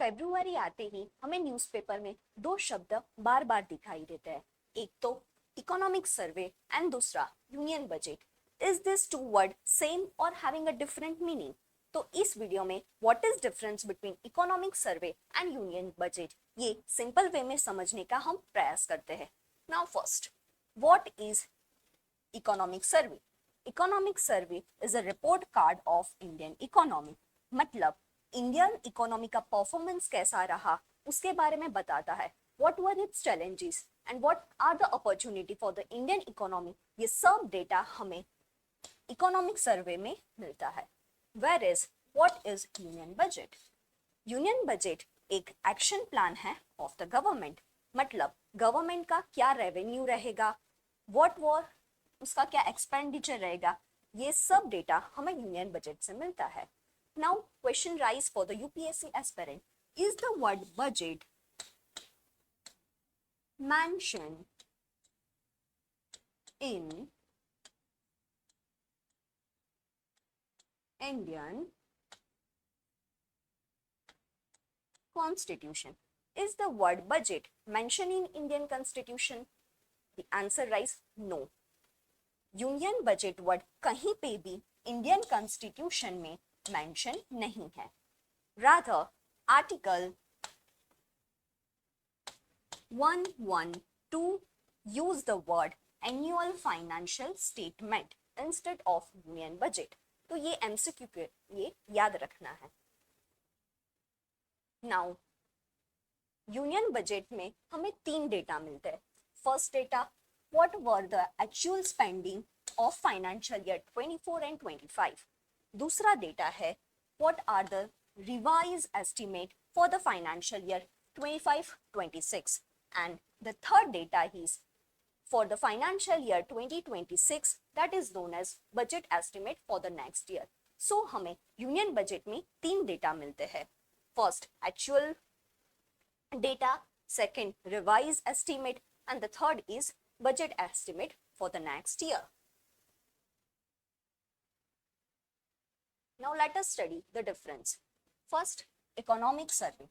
February आते ही हमें newspaper में दो शब्द बार बार दिखाई देते हैं, एक तो इकोनॉमिक सर्वे एंड दूसरा union budget. Is this two word same और हैविंग अ डिफरेंट मीनिंग? तो इस वीडियो में what is difference between economic survey and union budget, ये सिंपल वे में समझने का हम प्रयास करते हैं। Now first, what is economic survey? Economic survey is a report card of Indian economy. मतलब इंडियन इकोनॉमी का परफॉर्मेंस कैसा रहा उसके बारे में बताता है। What were its challenges and what are the opportunity for the Indian economy, ये सब डेटा हमें इकोनॉमिक सर्वे में मिलता है। Where is what is union budget? Union budget एक एक्शन प्लान है ऑफ द गवर्नमेंट। मतलब गवर्नमेंट का क्या रेवेन्यू रहेगा, व्हाट वॉर उसका क्या एक्सपेंडिचर रहेगा, ये सब डेटा हमें यूनियन बजट से मिलता है। Now question rise for the UPSC aspirant, is the word budget mentioned in Indian Constitution? Is the word budget mentioned in Indian Constitution? The answer is no. Union budget word कहीं पे भी Indian constitution में mention नहीं है। Rather article 112 use the word annual financial statement instead of union budget। तो ये MCQ के लिए याद रखना है। नाउ यूनियन बजट में हमें तीन डेटा मिलते हैं। First data, what were the actual spending of financial year 24 and 25। दूसरा डेटा है, what are the revise estimate for the financial year 25-26। and the third data is for the financial year 2026, that is known as budget estimate for the next year। so हमें union budget में तीन data मिलते हैं। First actual data, second revised estimate, and the third is budget estimate for the next year। now let us study the difference। first, economic survey,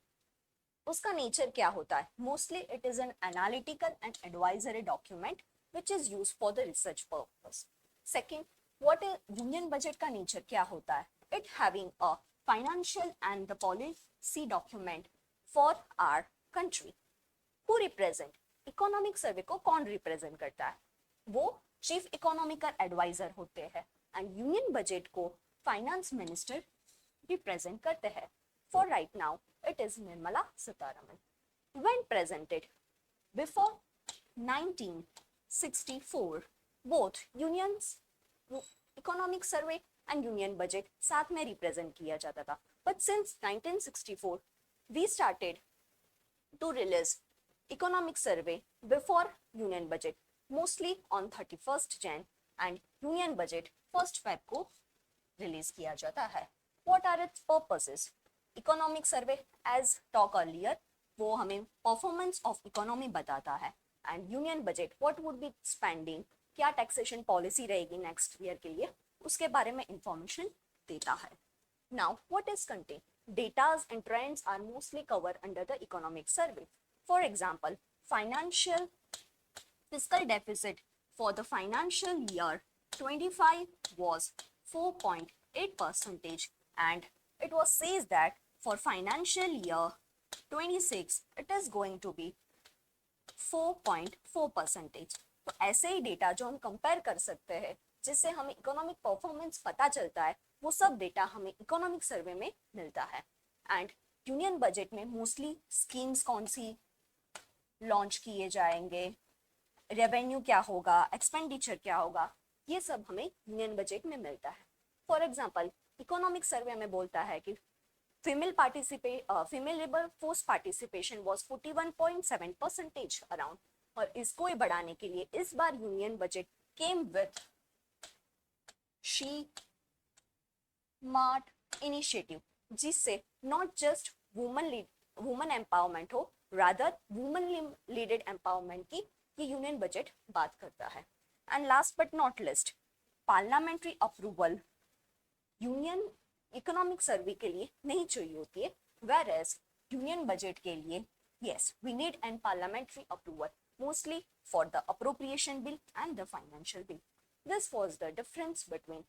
उसका nature क्या होता है? Mostly it is an analytical and advisory document which is use for the research purpose. Second, what is union budget का nature क्या होता है? It having a financial and the policy document for our country. Who represent? Economic survey को कौन represent करता है? वो chief economical adviser होते हैं। एंड यूनियन बजट को फाइनेंस मिनिस्टर रिप्रेजेंट करते हैं। For right now, it is Nirmala Sitharaman। When presented before 1964, both unions, economic survey and union budget साथ में represent किया जाता था। But since 1964, we started to release economic survey before union budget, mostly on 31st Jan, and union budget 1st Feb को release किया जाता है। What are its purposes? Economic survey as talk earlier, वो हमें performance of economy बताता है। And union budget, what would be spending, क्या taxation policy रहेगी नेक्स्ट ईयर के लिए, उसके बारे में इंफॉर्मेशन देता है। Now what is content? Datas and trends are mostly cover under the economic survey. For example, financial fiscal deficit for the financial year 25 was 4.8% and it was says that for financial year 26 it is going to be 4.4%। तो ऐसे ही data जो हम compare कर सकते हैं जिससे हमें economic performance पता चलता है, वो सब डेटा हमें इकोनॉमिक सर्वे में मिलता है। एंड यूनियन बजट में मोस्टली स्कीम्स कौन सी लॉन्च किए जाएंगे, रेवेन्यू क्या होगा, एक्सपेंडिचर क्या होगा, ये सब हमें यूनियन बजट में मिलता है। फॉर एग्जाम्पल, इकोनॉमिक सर्वे में बोलता है कि female labour force participation was 41.7% around, और इसको ही बढ़ाने के लिए इस बार union budget came with she mart initiative, जिससे नॉट जस्ट वुमन एम्पावरमेंट हो, रादर वुमन लीडेड एम्पावरमेंट की ये यूनियन बजट बात करता है। And last but not least, parliamentary approval union economic survey के लिए नहीं चाहिए होती है, वेयर एज यूनियन बजट के लिए yes we need an parliamentary approval mostly for the appropriation bill and the financial bill. This was the difference between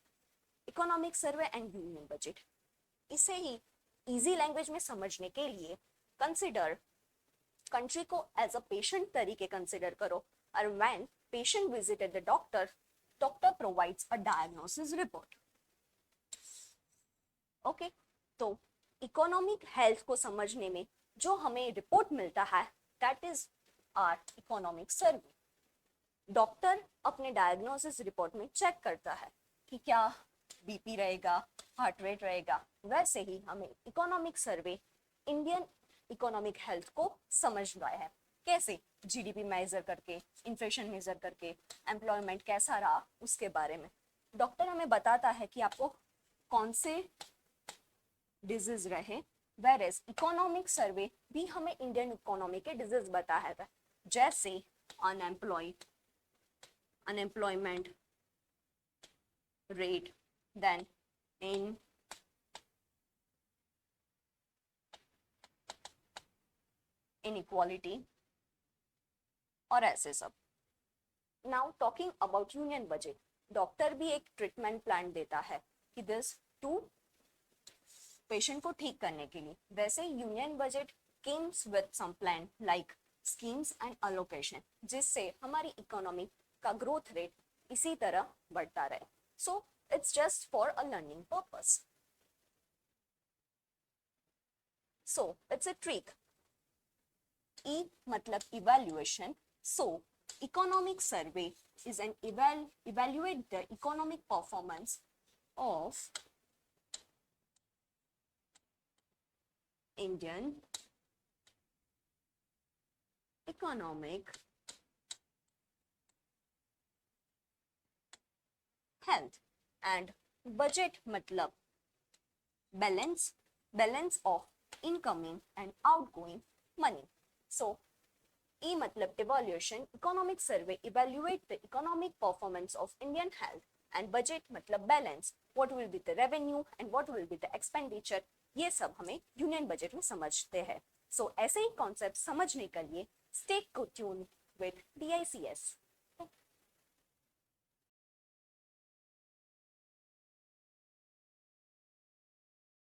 economic survey and union budget. इसे ही easy language में समझने के लिए consider country को as a patient तरीके consider करो और when patient visited the doctor, doctor provides a diagnosis report. Okay, तो इकोनॉमिक हेल्थ को समझने में जो हमें रिपोर्ट मिलता है that is our economic survey. Doctor अपने डायग्नोसिस रिपोर्ट में चेक करता है कि क्या बीपी रहेगा, हार्ट रेट रहेगा. वैसे ही हमें इकोनॉमिक सर्वे इंडियन इकोनॉमिक हेल्थ को समझ रहा है. कैसे? जीडीपी मेजर करके, इन्फ्लेशन मेजर करके, एम्प्लॉयमेंट कैसा रहा उसके बारे में. डॉक्टर हमें बताता है कि आपको कौन से डिजीज रहे, वेर एज इकोनॉमिक सर्वे भी हमें इंडियन इकोनॉमी के डिजीज बताया है, जैसे unemployment rate, then in inequality और ऐसे सब. Now talking about union budget, doctor भी एक ट्रीटमेंट प्लान देता है कि दिस टू पेशेंट को ठीक करने के लिए. वैसे union budget comes with some plan like schemes and allocation, जिससे हमारी इकोनॉमी का ग्रोथ रेट इसी तरह बढ़ता रहे. सो it's just for a learning purpose. So it's a trick. E मतलब evaluation. So economic survey is an evaluate the economic performance of Indian economic health. And budget मतलब balance of incoming and outgoing money. So E मतलब evaluation, economic survey evaluate the economic performance of Indian health, and budget मतलब balance, what will be the revenue and what will be the expenditure. ये सब हमें union budget में समझते हैं. So ऐसे ही concept समझने के लिए stay tuned with DICS.